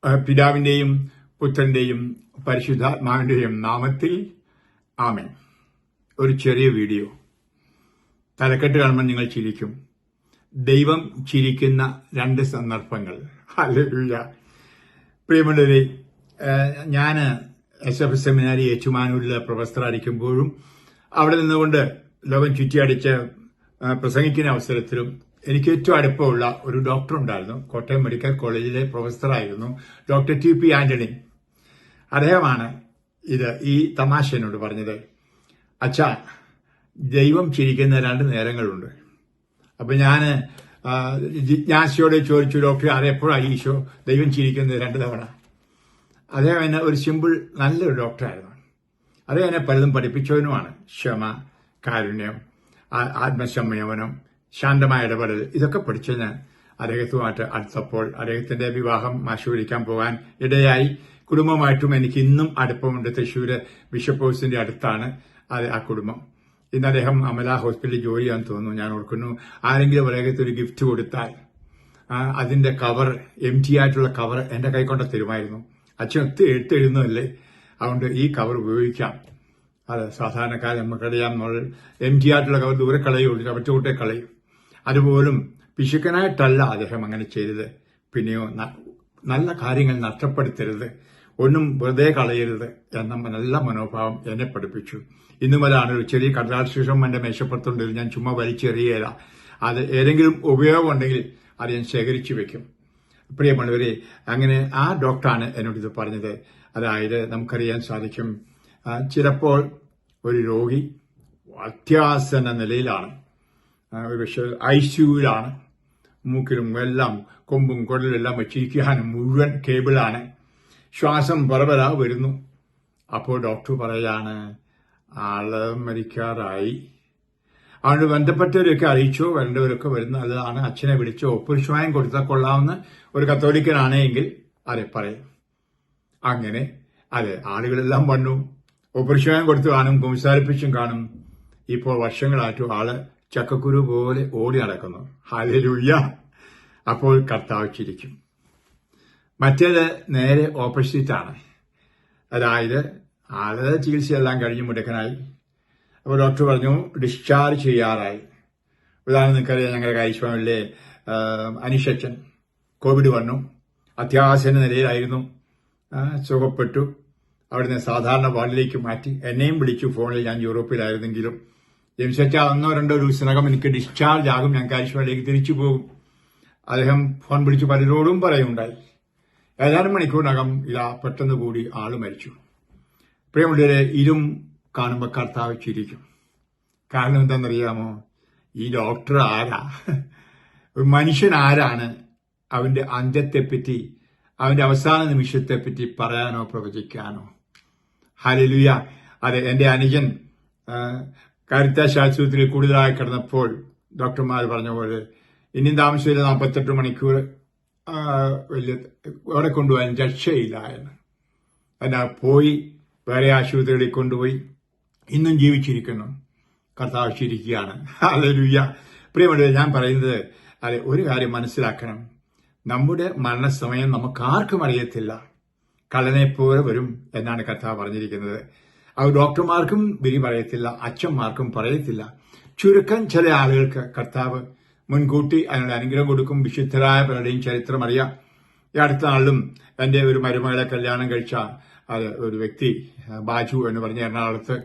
പിതാവിന്റെയും പുത്രന്റെയും പരിശുദ്ധാത്മാവിന്റെയും നാമത്തിൽ ആമേൻ. ഒരു ചെറിയ വീഡിയോ. തലക്കെട്ട് കാണുമ്പോൾ നിങ്ങൾ ചിരിക്കും. ദൈവം ചിരിക്കുന്ന രണ്ട് സന്ദർഭങ്ങൾ. ഹല്ലേലൂയ. പ്രിയമുള്ളവരെ, ഞാൻ SF സെമിനാരി ഏറ്റുമാനൂരിൽ പ്രൊഫസറായിരിക്കുമ്പോഴും അവിടെ നിന്നുകൊണ്ട് ലോകം ചുറ്റിയടിച്ച് പ്രസംഗിക്കുന്ന അവസരത്തിലും എനിക്ക് ഏറ്റവും അടുപ്പമുള്ള ഒരു ഡോക്ടർ ഉണ്ടായിരുന്നു. കോട്ടയം മെഡിക്കൽ കോളേജിലെ പ്രൊഫസറായിരുന്നു ഡോക്ടർ TP ആന്റണി. അദ്ദേഹമാണ് ഈ തമാശ എന്നോട് പറഞ്ഞത്. അച്ഛാ, ദൈവം ചിരിക്കുന്ന രണ്ട് നേരങ്ങളുണ്ട്. അപ്പൊ ഞാൻ ജിജ്ഞാസയോടെ ചോദിച്ചു, ഡോക്ടർ അതെപ്പോഴാണ് ഈശോ ദൈവം ചിരിക്കുന്നത് രണ്ട് തവണ? അദ്ദേഹം എന്നെ ഒരു സിമ്പിൾ നല്ലൊരു ഡോക്ടറായിരുന്നു. അദ്ദേഹം എന്നെ പലതും പഠിപ്പിച്ചവനുമാണ്. ക്ഷമ, കാരുണ്യം, ആത്മസംയമനം, ശാന്തമായ ഇടപെടൽ, ഇതൊക്കെ പഠിച്ചതിന് അദ്ദേഹത്തുമായിട്ട് അടുത്തപ്പോൾ അദ്ദേഹത്തിന്റെ വിവാഹം മാശുവരിക്കാൻ പോകാൻ ഇടയായി. കുടുംബമായിട്ടും എനിക്ക് ഇന്നും അടുപ്പമുണ്ട്. തൃശ്ശൂര് ബിഷപ്പ് ഹൗസിന്റെ അടുത്താണ് ആ കുടുംബം. ഇന്ന് അദ്ദേഹം അമല ഹോസ്പിറ്റലിൽ ജോലി ചെയ്യാൻ തോന്നുന്നു. ഞാൻ ഓർക്കുന്നു, ആരെങ്കിലും അദ്ദേഹത്തിന് ഒരു ഗിഫ്റ്റ് കൊടുത്താൽ അതിന്റെ കവർ, empty ആയിട്ടുള്ള കവർ എന്റെ കൈ കൊണ്ട് തരുമായിരുന്നു. അച്ഛൻ എഴുത്തുന്നതല്ലേ, അതുകൊണ്ട് ഈ കവർ ഉപയോഗിക്കാം. അത് സാധാരണക്കാരൻ നമുക്കറിയാം, നമ്മൾ empty ആയിട്ടുള്ള കവർ ദൂരെ കളയുള്ളൂ, ചവറ്റുകൂട്ടെ കളയും. അതുപോലും പിശുക്കനായിട്ടല്ല അദ്ദേഹം അങ്ങനെ ചെയ്തത്. പിന്നെയോ നല്ല കാര്യങ്ങൾ നഷ്ടപ്പെടുത്തരുത്, ഒന്നും വെറുതെ കളയരുത് എന്ന നല്ല മനോഭാവം എന്നെ പഠിപ്പിച്ചു. ഇന്നു മുതലാണ് ഒരു ചെറിയ കടലാശം എന്റെ മേശപ്പുറത്തുണ്ട്. ഞാൻ ചുമ്മാ വലിച്ചെറിയുകയില്ല. അത് ഏതെങ്കിലും ഉപയോഗം ഉണ്ടെങ്കിൽ അത് ഞാൻ ശേഖരിച്ചു വെക്കും. പ്രിയമുള്ളവരെ, അങ്ങനെ ആ ഡോക്ടറാണ് എന്നോട് ഇത് പറഞ്ഞത്. അതായത് നമുക്കറിയാൻ സാധിക്കും, ചിലപ്പോൾ ഒരു രോഗി അത്യാസന്ന നിലയിലാണ്, പക്ഷെ ICUവിലാണ്, മൂക്കിലും എല്ലാം കൊമ്പും കുടലെല്ലാം വെച്ചിരിക്കാനും മുഴുവൻ കേബിളാണ്, ശ്വാസം പരപര വരുന്നു. അപ്പോൾ ഡോക്ടർ പറയാണ്, ആള് മരിക്കാറായി. അതുകൊണ്ട് ബന്ധപ്പെട്ടവരൊക്കെ അറിയിച്ചോ, വരേണ്ടവരൊക്കെ വരുന്ന നല്ലതാണ്, അച്ഛനെ വിളിച്ചോ, പുരുഷമായും കൊടുത്താൽ കൊള്ളാവുന്ന ഒരു കത്തോലിക്കനാണെങ്കിൽ അതെ പറയും. അങ്ങനെ ആളുകളെല്ലാം വന്നു, ഓപ്പറേഷൻ കൊടുത്തു കാണും, കുംസാരിപ്പിച്ചും കാണും. ഇപ്പോൾ വർഷങ്ങളായിട്ടും ആള് ചക്കക്കുരു പോലെ ഓടി നടക്കുന്നു. ഹല്ലേലൂയ. അപ്പോൾ കർത്താവ് ചിരിക്കും. മറ്റേത് നേരെ ഓപ്പോസിറ്റാണ്. അതായത് ആള് ചികിത്സയെല്ലാം കഴിഞ്ഞ് മുടക്കനായി. അപ്പോൾ ഡോക്ടർ പറഞ്ഞു ഡിസ്ചാർജ് ചെയ്യാറായി. ഉദാഹരണം നിങ്ങൾക്കറിയാം, ഞങ്ങളുടെ കാഴ്ചപ്പാടിലെ അനീഷച്ചൻ കോവിഡ് വന്നു, അത്യാസന്ന നിലയിലായിരുന്നു, സുഖപ്പെട്ടു. അവിടുന്ന് സാധാരണ വാർഡിലേക്ക് മാറ്റി. എന്നെയും വിളിച്ചു ഫോണിൽ, ഞാൻ യൂറോപ്പിലായിരുന്നെങ്കിലും. ജെയിംസ് 1-2 ദിവസത്തിനകം എനിക്ക് ഡിസ്ചാർജ് ആകും, ഞാൻ കാഴ്ചപ്പാടിലേക്ക് തിരിച്ചു പോകും. അദ്ദേഹം ഫോൺ വിളിച്ചു പലരോടും പറയുണ്ടായി. ഏതാനും മണിക്കൂറിനകം പെട്ടെന്ന് കൂടി ആള് മരിച്ചു. പ്രിയമുള്ളവരെ, ഇതും കാണുമ്പോൾ കർത്താവ് ചിരിക്കും. കാരണം എന്താണെന്നറിയാമോ? ഈ ഡോക്ടർ ആരാ? ഒരു മനുഷ്യൻ ആരാണ് അവന്റെ അന്ത്യത്തെപ്പറ്റി, അവന്റെ അവസാന നിമിഷത്തെപ്പറ്റി പറയാനോ പ്രവചിക്കാനോ? ഹല്ലേലൂയ. അതെ, എന്റെ അനുജൻ കാരിത്താസ് ആശുപത്രിയിൽ കൂടുതലായി കിടന്നപ്പോൾ ഡോക്ടർമാർ പറഞ്ഞ പോലെ ഇനിയും താമസിച്ചില്ല, 48 മണിക്കൂർ അവിടെ കൊണ്ടുപോകാൻ രക്ഷയില്ല എന്ന്. എന്നാ പോയി വേറെ ആശുപത്രികളിൽ കൊണ്ടുപോയി, ഇന്നും ജീവിച്ചിരിക്കുന്നു. കർത്താവ് ചിരിക്കുകയാണ്. ഹല്ലേലൂയ. പ്രിയമുള്ളവരെ, ഞാൻ പറയുന്നത് ഒരു കാര്യം മനസ്സിലാക്കണം. നമ്മുടെ മരണസമയം നമുക്ക് ആർക്കും അറിയത്തില്ല. കള്ളനെപ്പോലെ വരും എന്നാണ് കർത്താവ് പറഞ്ഞിരിക്കുന്നത്. അത് ഡോക്ടർമാർക്കും വിധി പറയത്തില്ല, അച്ഛന്മാർക്കും പറയത്തില്ല. ചുരുക്കം ചില ആളുകൾക്ക് കർത്താവ് മുൻകൂട്ടി അതിനുള്ള അനുഗ്രഹം കൊടുക്കും. വിശുദ്ധരായ പലരുടെയും ചരിത്രം അറിയാം. ഈ അടുത്ത നാളിലും എന്റെ ഒരു മരുമകളെ കല്യാണം കഴിച്ച ഒരു വ്യക്തി, ബാജു എന്ന് പറഞ്ഞ എറണാകുളത്ത്,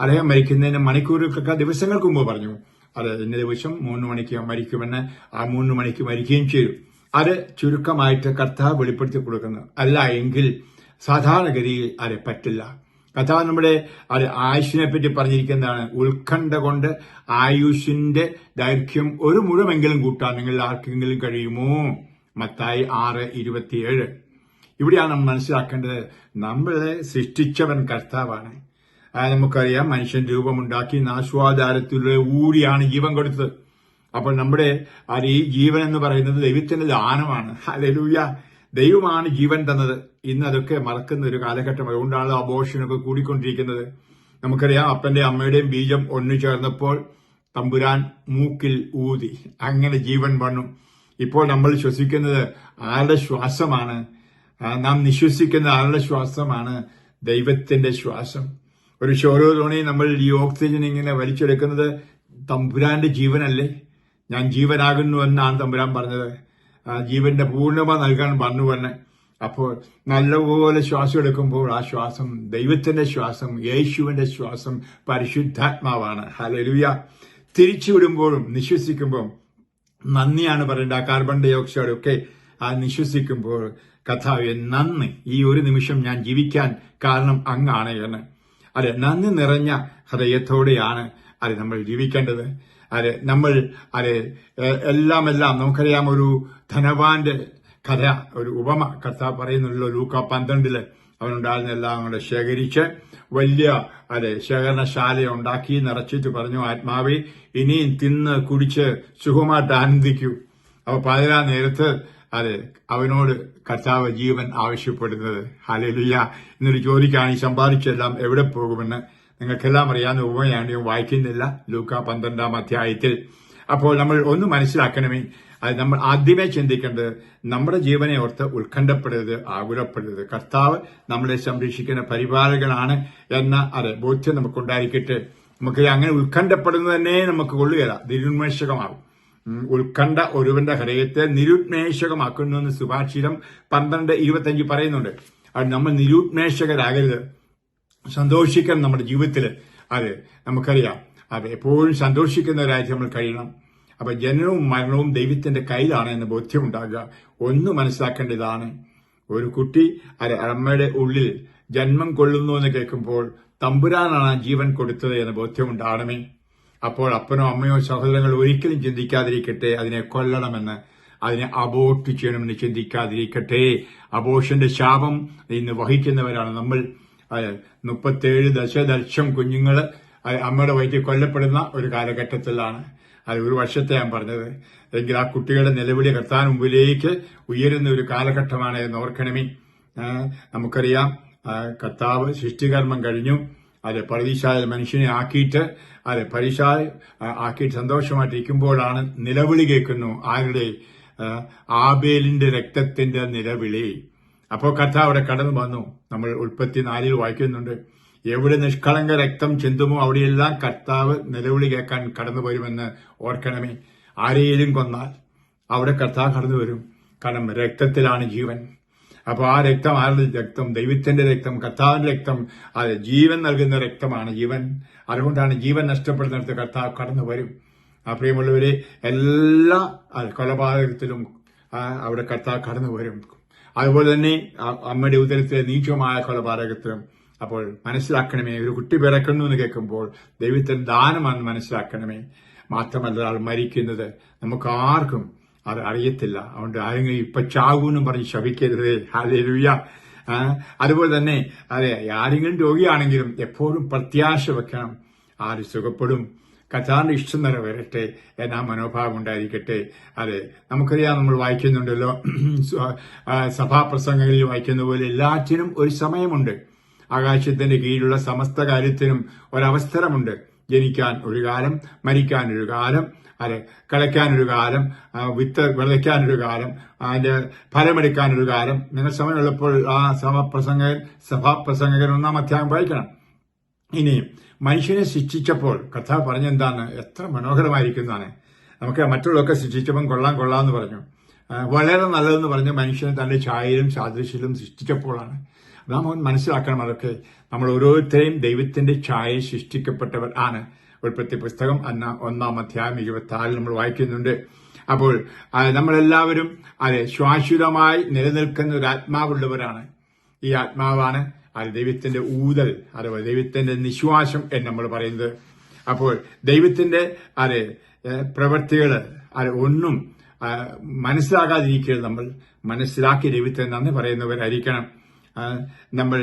അദ്ദേഹം മരിക്കുന്നതിന് മണിക്കൂറുകൾക്ക് ദിവസങ്ങൾക്ക് മുമ്പ് പറഞ്ഞു, ഇന്ന ദിവസം 3 മണിക്ക് മരിക്കുമെന്ന്. ആ 3 മണിക്ക് മരിക്കുകയും ചെയ്തു. അത് ചുരുക്കമായിട്ട് കർത്താവ് വെളിപ്പെടുത്തി കൊടുക്കുന്നു. അല്ല എങ്കിൽ സാധാരണഗതിയിൽ പറ്റില്ല. കർത്താവ് നമ്മുടെ ആയുഷിനെ പറ്റി പറഞ്ഞിരിക്കുന്നതാണ്, ഉത്കണ്ഠ കൊണ്ട് ആയുഷിന്റെ ദൈർഘ്യം 1 മുഴമെങ്കിലും കൂട്ടാൻ നിങ്ങൾ ആർക്കെങ്കിലും കഴിയുമോ? മത്തായി 6:27. ഇവിടെയാണ് നമ്മൾ മനസ്സിലാക്കേണ്ടത്, നമ്മളെ സൃഷ്ടിച്ചവൻ കർത്താവാണ്. നമുക്കറിയാം, മനുഷ്യൻ രൂപമുണ്ടാക്കി നാശ്വാധാരത്തിലൂടെ ഊടിയാണ് ജീവൻ കൊടുത്തത്. അപ്പോൾ നമ്മുടെ ഈ ജീവൻ എന്ന് പറയുന്നത് ദൈവത്തിന്റെ ദാനമാണ്. ഹല്ലേലൂയ. ദൈവമാണ് ജീവൻ തന്നത്. ഇന്ന് അതൊക്കെ മറക്കുന്ന ഒരു കാലഘട്ടം. അതുകൊണ്ടാണ് അബോർഷനൊക്കെ കൂടിക്കൊണ്ടിരിക്കുന്നത്. നമുക്കറിയാം, അപ്പന്റെ അമ്മയുടെയും ബീജം ഒന്നു ചേർന്നപ്പോൾ തമ്പുരാൻ മൂക്കിൽ ഊതി, അങ്ങനെ ജീവൻ വന്നു. ഇപ്പോൾ നമ്മൾ ശ്വസിക്കുന്നത് ആരുടെ ശ്വാസമാണ്? നാം നിശ്വസിക്കുന്ന ആരുടെ ശ്വാസമാണ്? ദൈവത്തിന്റെ ശ്വാസം. ഓരോ തവണയും നമ്മൾ ഈ ഓക്സിജൻ ഇങ്ങനെ വലിച്ചെടുക്കുന്നത് തമ്പുരാന്റെ ജീവനല്ലേ? ഞാൻ ജീവനാകുന്നു എന്നാണ് തമ്പുരാൻ പറഞ്ഞത്. ജീവന്റെ പൂർണ്ണത നൽകാൻ പറഞ്ഞു തന്നെ. അപ്പോൾ നല്ലപോലെ ശ്വാസം എടുക്കുമ്പോൾ ആ ശ്വാസം ദൈവത്തിന്റെ ശ്വാസം, യേശുവിന്റെ ശ്വാസം, പരിശുദ്ധാത്മാവാണ്. ഹല്ലേലൂയ. തിരിച്ചുവിടുമ്പോഴും നിശ്വസിക്കുമ്പോൾ നന്ദിയാണ് പറയേണ്ട. ആ കാർബൺ ഡൈ ഓക്സൈഡ് ഒക്കെ നിശ്വസിക്കുമ്പോൾ കർത്താവേ നന്ദി, ഈ ഒരു നിമിഷം ഞാൻ ജീവിക്കാൻ കാരണം അങ്ങാണ് എന്ന്. അതെ, നന്ദി നിറഞ്ഞ ഹൃദയത്തോടെയാണ് നമ്മൾ ജീവിക്കേണ്ടത്. നമ്മൾ എല്ലാം നമുക്കറിയാം. ഒരു ധനവാന്റെ കഥ, ഒരു ഉപമ കർത്താവ് പറയുന്നുള്ളൂ. ലൂക്ക 12 അവനുണ്ടായിരുന്ന എല്ലാം കൂടെ ശേഖരിച്ച് വലിയ ശേഖരണശാല ഉണ്ടാക്കി നിറച്ചിട്ട് പറഞ്ഞു, ആത്മാവേ ഇനിയും തിന്ന് കുടിച്ച് സുഖമായിട്ട് ആനന്ദിക്കൂ. അപ്പൊ 11 നേരത്ത് അവനോട് കർത്താവ് ജീവൻ ആവശ്യപ്പെടുന്നത്. ഹല്ലേലൂയ. എന്നൊരു ചോദിക്കാണ്, ഈ സമ്പാദിച്ചെല്ലാം എവിടെ പോകുമെന്ന്. നിങ്ങൾക്കെല്ലാം അറിയാവുന്ന ഉപമയാണ്, ഞാൻ വായിക്കുന്നില്ല. ലൂക്ക 12 അധ്യായത്തിൽ. അപ്പോൾ നമ്മൾ ഒന്ന് മനസ്സിലാക്കണമേ, നമ്മൾ ആദ്യമേ ചിന്തിക്കേണ്ടത് നമ്മുടെ ജീവനെ ഓർത്ത് ഉത്കണ്ഠപ്പെടരുത്, ആകുലപ്പെടരുത്. കർത്താവ് നമ്മളെ സംരക്ഷിക്കുന്ന പരിപാലകനാണ് എന്ന ബോധ്യം നമുക്കുണ്ടായിരിക്കട്ടെ. നമുക്ക് അങ്ങനെ ഉത്കണ്ഠപ്പെടുന്നത് തന്നെ നമുക്ക് കൊള്ളുകയില്ല, നിരുന്മേഷകമാകും. ഉത്കണ്ഠ ഒരുവന്റെ ഹൃദയത്തെ നിരുന്മേഷകമാക്കുന്നു എന്ന് സുഭാഷിതം 12:25 പറയുന്നുണ്ട്. അത് നമ്മൾ നിരുന്മേഷകരാകരുത്. സന്തോഷിക്കണം നമ്മുടെ ജീവിതത്തിൽ. നമുക്കറിയാം, എപ്പോഴും സന്തോഷിക്കുന്നവരായിട്ട് നമ്മൾ കഴിയണം. അപ്പൊ ജനനവും മരണവും ദൈവത്തിന്റെ കയ്യിലാണ് എന്ന ബോധ്യമുണ്ടാകുക. ഒന്ന് മനസ്സിലാക്കേണ്ടതാണ്, ഒരു കുട്ടി അമ്മയുടെ ഉള്ളിൽ ജന്മം കൊള്ളുന്നു എന്ന് കേൾക്കുമ്പോൾ തമ്പുരാനാണ് ജീവൻ കൊടുത്തത് എന്ന ബോധ്യമുണ്ടാകണമേ. അപ്പോൾ അപ്പനോ അമ്മയോ സഹോദരങ്ങൾ ഒരിക്കലും ചിന്തിക്കാതിരിക്കട്ടെ അതിനെ കൊല്ലണമെന്ന്, അതിനെ അബോർട്ട് ചെയ്യണമെന്ന് ചിന്തിക്കാതിരിക്കട്ടെ. അബോർഷന്റെ ശാപം ഇന്ന് വഹിക്കുന്നവരാണ് നമ്മൾ. 37 ദശലക്ഷം കുഞ്ഞുങ്ങൾ അമ്മയുടെ വയറ്റിൽ കൊല്ലപ്പെടുന്ന ഒരു കാലഘട്ടത്തിലാണ്. ഒരു വർഷത്തെ ഞാൻ പറഞ്ഞത്. എങ്കിൽ ആ കുട്ടികളുടെ നിലവിളി കർത്താവിന് മുമ്പിലേക്ക് ഉയരുന്ന ഒരു കാലഘട്ടമാണ് എന്ന് ഓർക്കണമേ. നമുക്കറിയാം, കർത്താവ് സൃഷ്ടികർമ്മം കഴിഞ്ഞു. പരീക്ഷായ മനുഷ്യനെ ആക്കിയിട്ട് ആക്കിയിട്ട് സന്തോഷമായിട്ടിരിക്കുമ്പോഴാണ് നിലവിളി കേൾക്കുന്നു. ആരുടെ? ആബേലിന്റെ രക്തത്തിന്റെ നിലവിളി. അപ്പോൾ കർത്താവ് അവിടെ കടന്നു വന്നു. നമ്മൾ ഉൽപ്പത്തി 4 വായിക്കുന്നുണ്ട്, എവിടെ നിഷ്കളങ്ക രക്തം ചിന്തുമോ അവിടെയെല്ലാം കർത്താവ് നിലവിളി കേൾക്കാൻ കടന്നു വരുമെന്ന് ഓർക്കണമേ. ആരെയും കൊന്നാൽ അവിടെ കർത്താവ് കടന്നു വരും. കാരണം രക്തത്തിലാണ് ജീവൻ. അപ്പൊ ആ രക്തം ആരുടെ രക്തം? ദൈവത്തിന്റെ രക്തം, കർത്താവിന്റെ രക്തം. ജീവൻ നൽകുന്ന രക്തമാണ് ജീവൻ. അതുകൊണ്ടാണ് ജീവൻ നഷ്ടപ്പെടുന്നിടത്ത് കർത്താവ് കടന്നു വരും. പ്രിയമുള്ളവരെ, എല്ലാ കൊലപാതകത്തിലും അവിടെ കർത്താവ് കടന്നു വരും. അതുപോലെ തന്നെ അമ്മയുടെ ഉദരത്തിലെ നീചമായ കൊലപാതകത്തിലും. അപ്പോൾ മനസ്സിലാക്കണമേ, ഒരു കുട്ടി പിറക്കുന്നു എന്ന് കേൾക്കുമ്പോൾ ദൈവത്തിന്റെ ദാനമാണെന്ന് മനസ്സിലാക്കണമേ. മാത്രമല്ല, ആൾ മരിക്കുന്നത് നമുക്ക് ആർക്കും അത് അറിയത്തില്ല. അതുകൊണ്ട് ആരെങ്കിലും ഇപ്പൊ ചാവൂന്നും പറഞ്ഞ് ശപിക്കരുത്. ഹല്ലേലൂയ. അതുപോലെ തന്നെ ആരെങ്കിലും രോഗിയാണെങ്കിലും എപ്പോഴും പ്രത്യാശ വെക്കണം. ആര് സുഖപ്പെടും, കർത്താവിന്റെ ഇഷ്ടം നിറവേറട്ടെ എന്നാ മനോഭാവം ഉണ്ടായിരിക്കട്ടെ. നമുക്കറിയാം, നമ്മൾ വായിക്കുന്നുണ്ടല്ലോ, സഭാപ്രസംഗങ്ങളിൽ വായിക്കുന്ന പോലെ എല്ലാറ്റിനും ഒരു സമയമുണ്ട്. ആകാശത്തിന്റെ കീഴിലുള്ള സമസ്ത കാര്യത്തിനും ഒരവസരമുണ്ട്. ജനിക്കാൻ ഒരു കാലം, മരിക്കാൻ ഒരു കാലം, കളയ്ക്കാനൊരു കാലം, വിത്ത് വിളയ്ക്കാനൊരു കാലം, അതിന്റെ ഫലമെടുക്കാനൊരു കാലം. നിങ്ങൾ സമയമുള്ളപ്പോൾ ആ സഭാപ്രസംഗകൻ 1-ാം അധ്യായം വായിക്കണം. ഇനിയും മനുഷ്യനെ ശിക്ഷിച്ചപ്പോൾ കർത്താവ് പറഞ്ഞെന്താണ്? എത്ര മനോഹരമായിരിക്കുന്നതാണ്. നമുക്ക് മറ്റുള്ളവരൊക്കെ ശിക്ഷിച്ചപ്പം കൊള്ളാന്ന് പറഞ്ഞു. വളരെ നല്ലതെന്ന് പറഞ്ഞ് മനുഷ്യനെ തന്റെ ഛായയിലും സാദൃശ്യത്തിലും സൃഷ്ടിച്ചപ്പോഴാണ്. നാം മനസ്സിലാക്കണം, അതൊക്കെ നമ്മൾ ഓരോരുത്തരെയും ദൈവത്തിന്റെ ഛായയിൽ സൃഷ്ടിക്കപ്പെട്ടവർ ആണ്. ഉൽപ്പത്തി പുസ്തകം 1-ാം അധ്യായം 26 നമ്മൾ വായിക്കുന്നുണ്ട്. അപ്പോൾ നമ്മളെല്ലാവരും ശാശ്വതമായി നിലനിൽക്കുന്ന ഒരു ആത്മാവുള്ളവരാണ്. ഈ ആത്മാവാണ് ദൈവത്തിന്റെ ഊതൽ, അഥവാ ദൈവത്തിന്റെ നിശ്വാസം എന്ന് നമ്മൾ പറയുന്നത്. അപ്പോൾ ദൈവത്തിന്റെ പ്രവൃത്തികൾ ഒന്നും മനസ്സിലാകാതിരിക്കരുത്. നമ്മൾ മനസ്സിലാക്കി ദൈവത്തെ നന്ദി പറയുന്നവരായിരിക്കണം. നമ്മൾ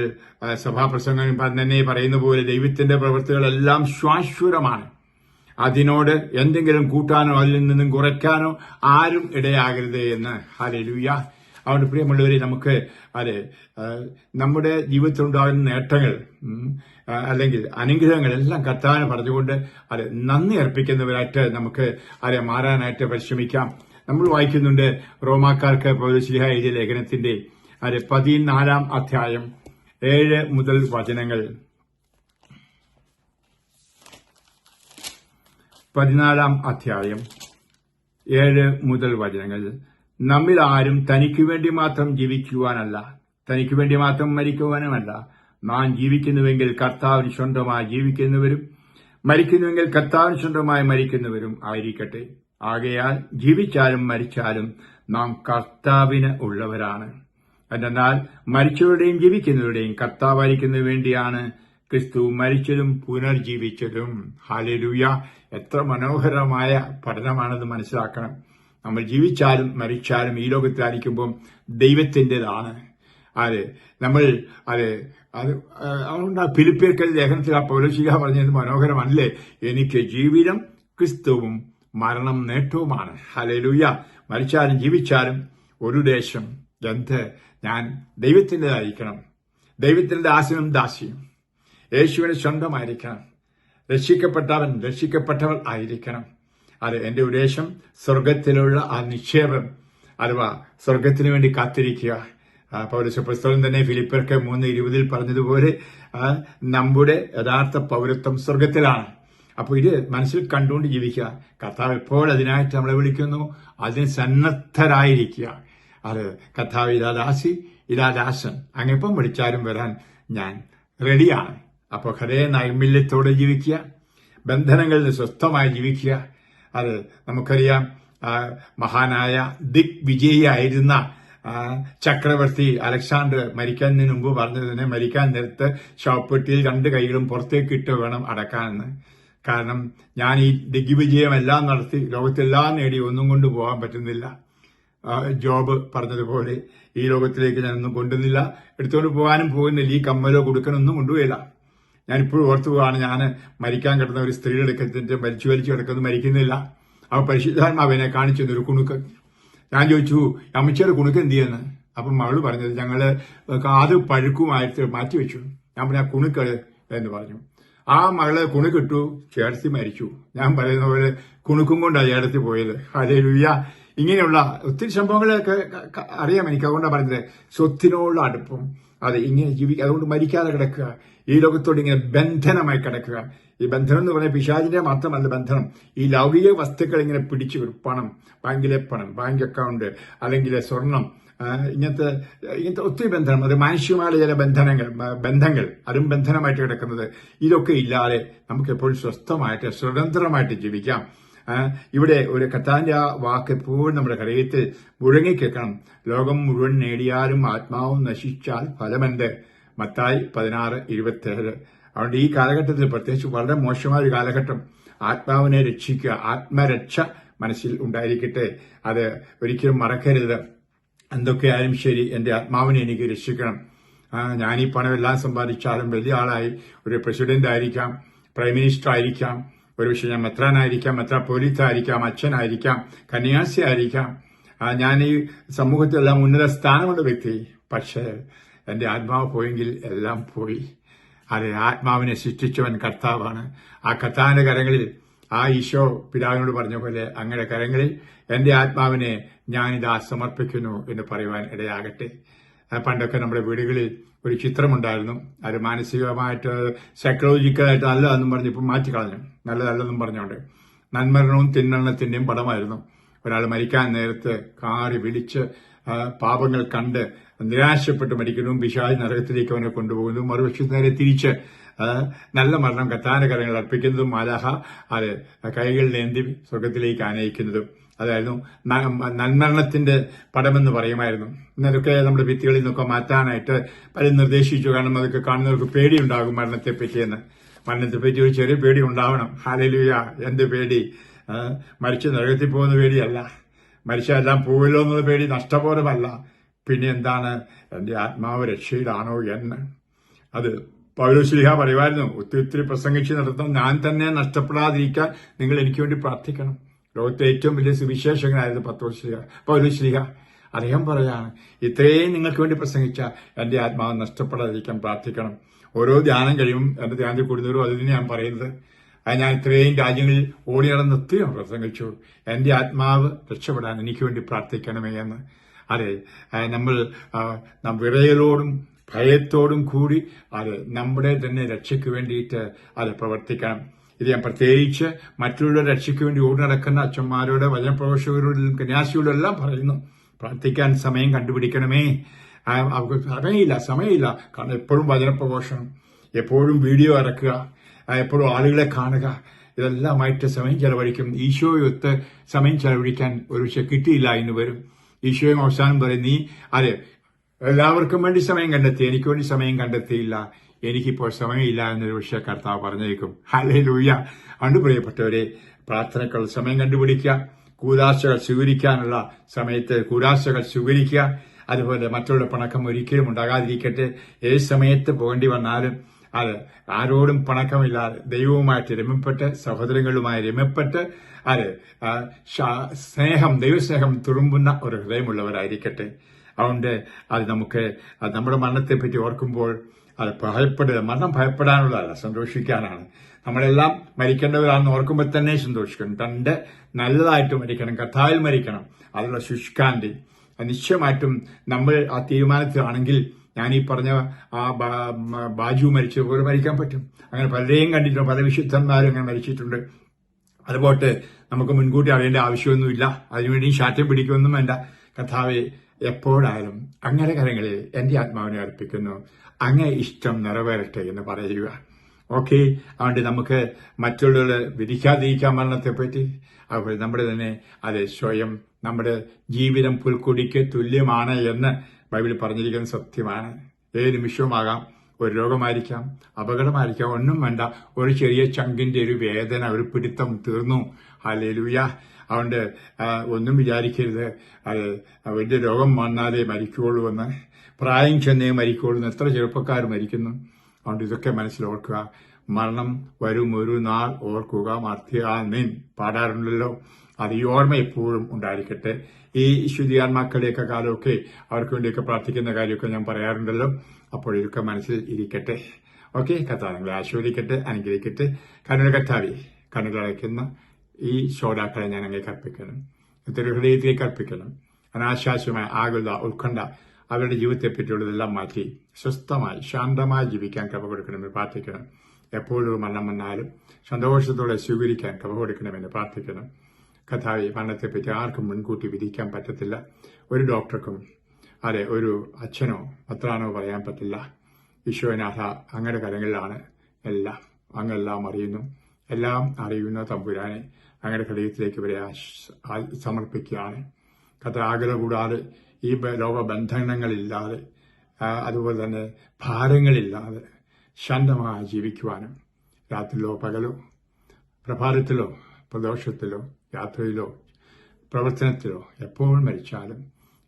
സഭാപ്രസംഗം തന്നെ പറയുന്ന പോലെ ദൈവത്തിന്റെ പ്രവൃത്തികളെല്ലാം ശാശ്വതമാണ്. അതിനോട് എന്തെങ്കിലും കൂട്ടാനോ അതിൽ നിന്നും കുറയ്ക്കാനോ ആരും ഇടയാകരുത് എന്ന്. ഹല്ലേലൂയ. അതുകൊണ്ട് പ്രിയമുള്ളവരെ, നമുക്ക് നമ്മുടെ ജീവിതത്തിലുണ്ടാകുന്ന നേട്ടങ്ങൾ അല്ലെങ്കിൽ അനുഗ്രഹങ്ങൾ എല്ലാം കർത്താവിന് പറഞ്ഞുകൊണ്ട് നന്ദി അർപ്പിക്കുന്നവരായിട്ട് നമുക്ക് മാറാനായിട്ട് പരിശ്രമിക്കാം. നമ്മൾ വായിക്കുന്നുണ്ട് റോമാക്കാർക്ക് പൗലോസ്ലീഹ എഴുതിയ ലേഖനത്തിന്റെ 14 അധ്യായം 7 മുതൽ വചനങ്ങൾ. 14 അധ്യായം 7 മുതൽ വചനങ്ങൾ. നമ്മിൽ ആരും തനിക്ക് വേണ്ടി മാത്രം ജീവിക്കുവാനല്ല, തനിക്ക് വേണ്ടി മാത്രം മരിക്കുവാനുമല്ല. നാം ജീവിക്കുന്നുവെങ്കിൽ കർത്താവിന് സ്വന്തമായി ജീവിക്കുന്നവരും മരിക്കുന്നുവെങ്കിൽ കർത്താവിന് സ്വന്തമായി മരിക്കുന്നവരും ആയിരിക്കട്ടെ. ആകയാൽ ജീവിച്ചാലും മരിച്ചാലും നാം കർത്താവിന് ഉള്ളവരാണ്. എന്നാൽ മരിച്ചവരുടെയും ജീവിക്കുന്നവരുടെയും കർത്താവായിരിക്കുന്നതിനു വേണ്ടിയാണ് ക്രിസ്തു മരിച്ചതും പുനർജീവിച്ചതും. ഹല്ലേലൂയ! എത്ര മനോഹരമായ പഠനമാണെന്ന് മനസ്സിലാക്കണം. നമ്മൾ ജീവിച്ചാലും മരിച്ചാലും ഈ ലോകത്തിലായിരിക്കുമ്പോൾ ദൈവത്തിൻ്റെതാണ്. അതുകൊണ്ട് ഫിലിപ്പിയർക്കൽ ലേഖനത്തിൽ ആ പൗലോസ്ലീഹ പറഞ്ഞത് മനോഹരമല്ലേ? എനിക്ക് ജീവിതം ക്രിസ്തുവും മരണം നേട്ടവുമാണ്. ഹല്ലേലൂയ! മരിച്ചാലും ജീവിച്ചാലും ഒരു ദേശം ഞാൻ ദൈവത്തിൻ്റെതായിരിക്കണം. ദൈവത്തിന്റെ ദാസനും ദാസിയും യേശുവിന് സ്വന്തമായിരിക്കണം. രക്ഷിക്കപ്പെട്ടവൾ ആയിരിക്കണം. എന്റെ ഉദ്ദേശം സ്വർഗത്തിലുള്ള ആ നിക്ഷേപം, അഥവാ സ്വർഗത്തിനു വേണ്ടി കാത്തിരിക്കുക. പൗലോസ് പുസ്തകം തന്നെ ഫിലിപ്പിയർക്ക് 3:20 പറഞ്ഞതുപോലെ നമ്മുടെ യഥാർത്ഥ പൗരത്വം സ്വർഗത്തിലാണ്. അപ്പോൾ ഇത് മനസ്സിൽ കണ്ടുകൊണ്ട് ജീവിക്കുക. കർത്താവ് എപ്പോൾ അതിനായിട്ട് നമ്മളെ വിളിക്കുന്നു, അതിന് സന്നദ്ധരായിരിക്കുക. കർത്താവ് ഇതാ ദാസി, ഇതാ ദാസൻ, അങ്ങെപ്പം വിളിച്ചാലും വരാൻ ഞാൻ റെഡിയാണ്. അപ്പോൾ ഹൃദയ നൈർമല്യത്തോടെ ജീവിക്കുക, ബന്ധനങ്ങളിൽ നിന്ന് സ്വസ്ഥമായി ജീവിക്കുക. നമുക്കറിയാം, മഹാനായ ദിഗ്വിജയിയായിരുന്ന ചക്രവർത്തി അലക്സാണ്ടർ മരിക്കുന്നതിന് മുമ്പ് പറഞ്ഞതിനെ മരിക്കാൻ നേരത്ത് ശവപ്പെട്ടിയിൽ 2 കൈകളും പുറത്തേക്ക് ഇട്ട് വേണം അടക്കാനെന്ന്. കാരണം ഞാൻ ഈ ദിഗ്വിജയമെല്ലാം നടത്തി ലോകത്തെല്ലാം നേടി ഒന്നും കൊണ്ട് പോകാൻ പറ്റുന്നില്ല. ജോബ് പറഞ്ഞതുപോലെ ഈ ലോകത്തിലേക്ക് ഞാനൊന്നും കൊണ്ടുവന്നില്ല, എടുത്തുകൊണ്ട് പോകാനും പോകുന്നില്ല. ഈ കമ്മലോ കൊടുക്കണമൊന്നും കൊണ്ടുപോയില്ല. ഞാനിപ്പോഴും ഓർത്തു പോവാണ്, ഞാൻ മരിക്കാൻ കിടന്ന ഒരു സ്ത്രീയുടെ അടുക്കത്തിന്റെ വലിച്ചു കിടക്കുന്നത് മരിക്കുന്നില്ല. അവ പരിശുദ്ധാത്മാവിനെ കാണിച്ചു തന്നൊരു കുണുക്ക്. ഞാൻ ചോദിച്ചു, അമ്മച്ചിയുടെ കുണുക്ക് എന്ത് ചെയ്യുന്നു? അപ്പം മകള് പറഞ്ഞത്, ഞങ്ങള് കാത് പഴുക്കുമായിട്ട് മാറ്റിവെച്ചു. ഞാൻ പറഞ്ഞ കുണുക്ക് എന്ന് പറഞ്ഞു. ആ മകള് കുണുക്കിട്ടു, ചേർത്തി മരിച്ചു. ഞാൻ പറയുന്ന പോലെ കുണുക്കും കൊണ്ടാണ് ചേർത്തി പോയത്. ഹല്ലേലൂയ! ഇങ്ങനെയുള്ള ഒത്തിരി സംഭവങ്ങളൊക്കെ അറിയാം എനിക്ക്. അതുകൊണ്ടാണ് പറഞ്ഞത്, സ്വത്തിനോടുള്ള അടുപ്പം, ഇങ്ങനെ ജീവിക്കുക. അതുകൊണ്ട് മരിക്കാതെ കിടക്കുക, ഈ ലോകത്തോട് ഇങ്ങനെ ബന്ധനമായി കിടക്കുക. ഈ ബന്ധനം എന്ന് പറഞ്ഞാൽ പിശാചിന്റെ മാത്രമല്ല ബന്ധനം, ഈ ലൗകിക വസ്തുക്കൾ ഇങ്ങനെ പിടിച്ചു വരും. പണം, ബാങ്കിലെ പണം, ബാങ്ക് അക്കൗണ്ട്, അല്ലെങ്കിൽ സ്വർണം, ഇങ്ങനത്തെ ഒത്തിരി ബന്ധനം. അത് മാനുഷികമായ ചില ബന്ധങ്ങൾ അതും ബന്ധനമായിട്ട് കിടക്കുന്നത്. ഇതൊക്കെ ഇല്ലാതെ നമുക്ക് എപ്പോഴും സ്വസ്ഥമായിട്ട് സ്വതന്ത്രമായിട്ട് ജീവിക്കാം. ഇവിടെ ഒരു കർത്താവിന്റെ ആ വാക്ക് എപ്പോഴും നമ്മുടെ ഹൃദയത്തിൽ മുഴങ്ങിക്കേൾക്കണം. ലോകം മുഴുവൻ നേടിയാലും ആത്മാവും നശിച്ചാൽ ഫലമെന്ത്? മത്തായി 16:27. അതുകൊണ്ട് ഈ കാലഘട്ടത്തിൽ പ്രത്യേകിച്ച് വളരെ മോശമായ ഒരു കാലഘട്ടം. ആത്മാവിനെ രക്ഷിക്കുക, ആത്മരക്ഷ മനസ്സിൽ ഉണ്ടായിരിക്കട്ടെ. അത് ഒരിക്കലും മറക്കരുത്. എന്തൊക്കെയായാലും ശരി, എന്റെ ആത്മാവിനെ എനിക്ക് രക്ഷിക്കണം. ഞാൻ ഈ പണമെല്ലാം സമ്പാദിച്ചാലും വലിയ ആളായി ഒരു പ്രസിഡന്റ് ആയിരിക്കാം, പ്രൈം മിനിസ്റ്റർ ആയിരിക്കാം, ഒരുപക്ഷെ ഞാൻ മെത്രാനായിരിക്കാം, മെത്രാപ്പോലീത്തായിരിക്കാം, അച്ഛനായിരിക്കാം, കന്യാസി ആയിരിക്കാം, ഞാൻ ഈ സമൂഹത്തിലെല്ലാം ഉന്നത സ്ഥാനമുള്ള വ്യക്തി. പക്ഷേ എന്റെ ആത്മാവ് പോയെങ്കിൽ എല്ലാം പോയി. ആത്മാവിനെ സൃഷ്ടിച്ചവൻ കർത്താവാണ്. ആ കർത്താവിന്റെ കരങ്ങളിൽ, ആ ഈശോ പിതാവിനോട് പറഞ്ഞ പോലെ, അങ്ങയുടെ കരങ്ങളിൽ എന്റെ ആത്മാവിനെ ഞാനിതാ സമർപ്പിക്കുന്നു എന്ന് പറയുവാൻ ഇടയാകട്ടെ. പണ്ടൊക്കെ നമ്മുടെ വീടുകളിൽ ഒരു ചിത്രമുണ്ടായിരുന്നു. അത് മാനസികമായിട്ട് സൈക്കോളജിക്കലായിട്ട് നല്ലതെന്നും പറഞ്ഞ് ഇപ്പം മാറ്റിക്കളഞ്ഞു. നല്ലതല്ലെന്നും പറഞ്ഞുകൊണ്ട് നന്മരണവും തിന്മരണത്തിന്റെയും പടമായിരുന്നു. ഒരാൾ മരിക്കാൻ നേരത്ത് കാറി വിളിച്ച് പാപങ്ങൾ കണ്ട് നിരാശപ്പെട്ട് മരിക്കുന്നതും പിശാച് നരകത്തിലേക്ക് അവനെ കൊണ്ടുപോകുന്നതും മറുപക്ഷത്ത് നേരെ തിരിച്ച് നല്ല മരണം കർത്താവിന്റെ കരങ്ങൾ അർപ്പിക്കുന്നതും മാലാഖ കൈകളിലേന്തി സ്വർഗത്തിലേക്ക് ആനയിക്കുന്നതും അതായിരുന്നു നന്മരണത്തിന്റെ പടമെന്ന് പറയുമായിരുന്നു. ഇന്നതൊക്കെ നമ്മുടെ ഭിത്തികളിൽ നിന്നൊക്കെ മാറ്റാനായിട്ട് പലരും നിർദ്ദേശിച്ചു. കാരണം അതൊക്കെ കാണുന്നവർക്ക് പേടിയുണ്ടാകും മരണത്തെപ്പറ്റിയെന്ന്. മരണത്തെപ്പറ്റി ഒരു ചെറിയ പേടി ഉണ്ടാവണം. ഹല്ലേലൂയ! എന്ത് പേടി? മരിച്ച് നരകത്തിൽ പോകുന്ന പേടിയല്ല, മരിച്ചെല്ലാം പോവില്ലോ എന്നുള്ള പേടി, നഷ്ടബോധമല്ല. പിന്നെ എന്താണ്? എന്റെ ആത്മാവ് രക്ഷയിലാണോ എന്ന്. അത് പൗലോസ്ലീഹ പറയുമായിരുന്നു. ഒത്തിരി പ്രസംഗിച്ച് നടത്താൻ ഞാൻ തന്നെ നഷ്ടപ്പെടാതിരിക്കാൻ നിങ്ങൾ എനിക്ക് വേണ്ടി പ്രാർത്ഥിക്കണം. ലോകത്തെ ഏറ്റവും വലിയ സുവിശേഷകനായിരുന്നു പൗലോസ്ലീഹ. അദ്ദേഹം പറയാണ്, ഇത്രയും നിങ്ങൾക്ക് വേണ്ടി പ്രസംഗിച്ച എന്റെ ആത്മാവ് നഷ്ടപ്പെടാതിരിക്കാൻ പ്രാർത്ഥിക്കണം. ഓരോ ധ്യാനം കഴിയും എന്റെ ധ്യാനത്തിൽ കൂടുന്നവരും അതിന് ഞാൻ പറയുന്നത്. ഞാൻ ഇത്രയും രാജ്യങ്ങളിൽ ഓടി നടന്ന് ഒത്തിരി പ്രസംഗിച്ചു. എന്റെ ആത്മാവ് രക്ഷപ്പെടാൻ എനിക്ക് വേണ്ടി പ്രാർത്ഥിക്കണമേ എന്ന്. അതെ, നമ്മൾ വിറയലോടും ഭയത്തോടും കൂടി നമ്മുടെ തന്നെ രക്ഷയ്ക്ക് വേണ്ടിയിട്ട് പ്രവർത്തിക്കണം. ഇത് ഞാൻ പ്രത്യേകിച്ച് മറ്റുള്ളവരുടെ രക്ഷയ്ക്ക് വേണ്ടി ഓടി നടക്കുന്ന അച്ഛന്മാരോട്, വചനപ്രഘോഷകരോടും കന്യാസിയോടും എല്ലാം പറയുന്നു. പ്രാർത്ഥിക്കാൻ സമയം കണ്ടുപിടിക്കണമേ. അവർക്ക് സമയമില്ല. കാരണം എപ്പോഴും വചനപ്രഘോഷണം, എപ്പോഴും വീഡിയോ ഇറക്കുക, എപ്പോഴും ആളുകളെ കാണുക, ഇതെല്ലാമായിട്ട് സമയം ചെലവഴിക്കും. ഈശോയൊത്ത് സമയം ചെലവഴിക്കാൻ ഒരു പക്ഷെ കിട്ടിയില്ല എന്ന് വരും. ഈശോയും അവസാനം പറയും, നീ എല്ലാവർക്കും വേണ്ടി സമയം കണ്ടെത്തി, എനിക്ക് വേണ്ടി സമയം കണ്ടെത്തിയില്ല, എനിക്കിപ്പോൾ സമയമില്ല എന്നൊരു പക്ഷേ കർത്താവ് പറഞ്ഞേക്കും. ഹല്ലേലൂയ. അതുകൊണ്ട് പ്രിയപ്പെട്ടവരെ, പ്രാർത്ഥനയ്ക്കുള്ള സമയം കണ്ടുപിടിക്കുക, കൂദാശകൾ സ്വീകരിക്കാനുള്ള സമയത്ത് കൂദാശകൾ സ്വീകരിക്കുക. അതുപോലെ മറ്റുള്ള പിണക്കം ഒരിക്കലും ഉണ്ടാകാതിരിക്കട്ടെ. ഏത് സമയത്ത് പോകേണ്ടി വന്നാലും ആരോടും പിണക്കമില്ലാതെ ദൈവവുമായിട്ട് രമ്യപ്പെട്ട്, സഹോദരങ്ങളുമായി രമ്യപ്പെട്ട്, ദൈവസ്നേഹം തുളുമ്പുന്ന ഒരു ഹൃദയമുള്ളവരായിരിക്കട്ടെ. അതുകൊണ്ട് നമുക്ക് നമ്മുടെ മരണത്തെപ്പറ്റി ഓർക്കുമ്പോൾ ഭയപ്പെടുക. മരണം ഭയപ്പെടാനുള്ളതല്ല, സന്തോഷിക്കാനാണ്. നമ്മളെല്ലാം മരിക്കേണ്ടവരാണെന്ന് ഓർക്കുമ്പോൾ തന്നെ സന്തോഷിക്കണം. നല്ലതായിട്ട് മരിക്കണം, കർത്താവിൽ മരിക്കണം. അതിനുള്ള ശുഷ്കാന്തി നിശ്ചയമായിട്ടും നമ്മൾ ആ തീരുമാനത്തിലാണെങ്കിൽ ഞാനീ പറഞ്ഞ ബാജു മരിച്ചതുപോലെ മരിക്കാൻ പറ്റും. അങ്ങനെ പലരെയും കണ്ടിട്ടുണ്ട്, പല വിശുദ്ധന്മാരും അങ്ങനെ മരിച്ചിട്ടുണ്ട്. അതുപോലെ നമുക്ക് മുൻകൂട്ടി അറിയേണ്ട ആവശ്യമൊന്നുമില്ല. അതിനുവേണ്ടി ശാഠ്യം പിടിക്കുകയൊന്നും വേണ്ട. കർത്താവെ, എപ്പോഴായാലും അങ്ങയുടെ കരങ്ങളിൽ എന്റെ ആത്മാവിനെ അർപ്പിക്കുന്നു, അങ്ങേ ഇഷ്ടം നിറവേറട്ടെ എന്ന് പറയുക. ഓക്കെ. അതുകൊണ്ട് നമുക്ക് മറ്റുള്ളവരെ വിധിക്കാതിരിക്കാൻ മരണത്തെപ്പറ്റി, അതുപോലെ നമ്മുടെ തന്നെ സ്വയം നമ്മുടെ ജീവിതം പുൽക്കൊടിക്ക് തുല്യമാണ് എന്ന് ബൈബിളിൽ പറഞ്ഞിരിക്കുന്ന സത്യമാണ്. ഏത് നിമിഷവുമാകാം, ഒരു രോഗമായിരിക്കാം, അപകടമായിരിക്കാം, ഒന്നും വേണ്ട, ഒരു ചെറിയ ചങ്കിന്റെ ഒരു വേദന, ഒരു പിടുത്തം, തീർന്നു. ഹല്ലേലൂയ. അതുകൊണ്ട് ഒന്നും വിചാരിക്കരുത് വലിയ രോഗം വന്നാലേ മരിക്കുകയുള്ളൂ എന്ന്, പ്രായം ചെന്നേ മരിക്കുകയുള്ളൂ എന്ന് എത്ര ചെറുപ്പക്കാർ മരിക്കുന്നു. അതുകൊണ്ട് ഇതൊക്കെ മനസ്സിലോർക്കുക. മരണം വരും ഒരു നാൾ ഓർക്കുക, മർത്യയാമീൻ പാടാറുണ്ടല്ലോ. അത് ഈ ഓർമ്മ എപ്പോഴും ഉണ്ടായിരിക്കട്ടെ. ഈ ശുദ്ധിയാത്മാക്കളുടെയൊക്കെ കാലമൊക്കെ അവർക്ക് വേണ്ടിയൊക്കെ പ്രാർത്ഥിക്കുന്ന കാര്യമൊക്കെ ഞാൻ പറയാറുണ്ടല്ലോ. അപ്പോൾ ഇതൊക്കെ മനസ്സിൽ ഇരിക്കട്ടെ. ഓക്കെ. കർത്താവ് നിങ്ങളെ ആശീർവദിക്കട്ടെ, അനുഗ്രഹിക്കട്ടെ. കരുണ കർത്താവേ, കണ്ണുകളടയ്ക്കുന്ന ഈ ശ്രോതാക്കളെ ഞാൻ അങ്ങേക്ക് അർപ്പിക്കണം, ഇത്തരം ഹൃദയത്തിലേക്ക് അർപ്പിക്കണം. അനാശാസ്യമായ ആകുല, ഉത്കണ്ഠ അവരുടെ ജീവിതത്തെപ്പറ്റിയുള്ളതെല്ലാം മാറ്റി സ്വസ്ഥമായി ശാന്തമായി ജീവിക്കാൻ കൃപ കൊടുക്കണമെന്ന് പ്രാർത്ഥിക്കണം. എപ്പോഴും മരണം വന്നാലും സന്തോഷത്തോടെ സ്വീകരിക്കാൻ കൃപ കൊടുക്കണമെന്ന് പ്രാർത്ഥിക്കണം. കർത്താവേ, മരണത്തെപ്പറ്റി ആർക്കും മുൻകൂട്ടി വിധിക്കാൻ പറ്റത്തില്ല. ഒരു ഡോക്ടർക്കും ഒരു അച്ഛനോ പത്രാനോ പറയാൻ പറ്റില്ല. ഈശോനാഥ, അങ്ങയുടെ കരങ്ങളിലാണ് എല്ലാം. അങ്ങെല്ലാം അറിയുന്നു, എല്ലാം അറിയുന്ന തമ്പുരാനെ അങ്ങയുടെ ഹൃദയത്തിലേക്ക് ഇവരെ സമർപ്പിക്കുകയാണ്. ആഗ്രഹ കൂടാതെ, ഈ ലോകബന്ധനങ്ങളില്ലാതെ, അതുപോലെ തന്നെ ഭാരങ്ങളില്ലാതെ ശാന്തമായി ജീവിക്കുവാനും, രാത്രിയിലോ പകലോ, പ്രഭാതത്തിലോ പ്രദോഷത്തിലോ, യാത്രയിലോ പ്രവർത്തനത്തിലോ, എപ്പോൾ മരിച്ചാലും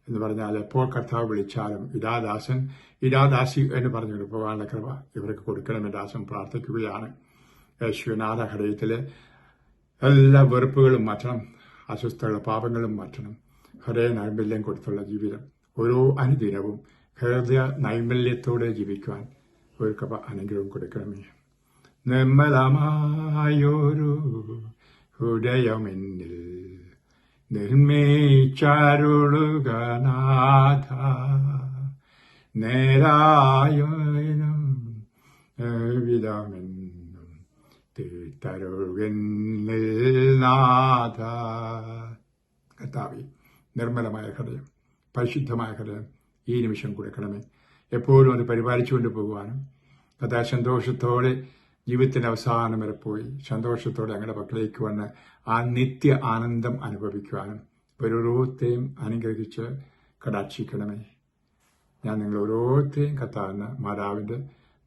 എന്ന് പറഞ്ഞാൽ എപ്പോൾ കർത്താവ് വിളിച്ചാലും ഇടാദാസൻ ഇടാദാസി എന്ന് പറഞ്ഞുകൊണ്ട് പോകാനുള്ള കൃപ ഇവർക്ക് കൊടുക്കണമെന്ന് ദാസൻ പ്രാർത്ഥിക്കുകയാണ്. യേശുനാഥ, ഹൃദയത്തിലെ എല്ലാ വെറുപ്പുകളും മാറ്റണം, അസ്വസ്ഥതകളും പാപങ്ങളും മാറ്റണം. ഹൃദയ നൈർമല്യം കൊടുത്തുള്ള ജീവിതം, ഓരോ അനുദിനവും ഹൃദയ നൈർമല്യത്തോടെ ജീവിക്കുവാൻ ഒരു കൃപ അനുഗ്രഹം കൊടുക്കണമേ. നിർമ്മലമായൊരു ഹൃദയമെന്നിൽ നിർമ്മിച്ചരുളുക നാഥ, നേരായും വിധമെന്നും തീർത്തരുളിൽ നാഥ. കർത്താവേ, നിർമ്മലമായ ഹൃദയം, പരിശുദ്ധമായ ഹൃദയം ഈ നിമിഷം കൊടുക്കണമേ. എപ്പോഴും അത് പരിപാലിച്ചുകൊണ്ട് പോകുവാനും, കഥാ സന്തോഷത്തോടെ ജീവിതത്തിന്റെ അവസാനം വരെ പോയി സന്തോഷത്തോടെ അങ്ങയുടെ പക്കലേക്ക് വന്ന് ആ നിത്യ ആനന്ദം അനുഭവിക്കുവാനും ഓരോരുത്തരെയും അനുഗ്രഹിച്ച് കടാക്ഷിക്കണമേ. ഞാൻ നിങ്ങൾ ഓരോരുത്തരെയും കർത്താവിന് മാതാവിന്റെ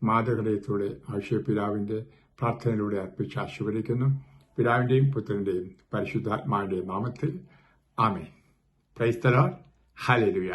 മാതൃഹൃദയത്തോടെ ആശയപിതാവിന്റെ പ്രാർത്ഥനയിലൂടെ അർപ്പിച്ച് ആശീർവദിക്കുന്നു. പിതാവിന്റെയും പുത്രന്റെയും പരിശുദ്ധാത്മാവിന്റെയും നാമത്തിൽ ആമേൻ. Praise the Lord. ഹല്ലേലൂയ.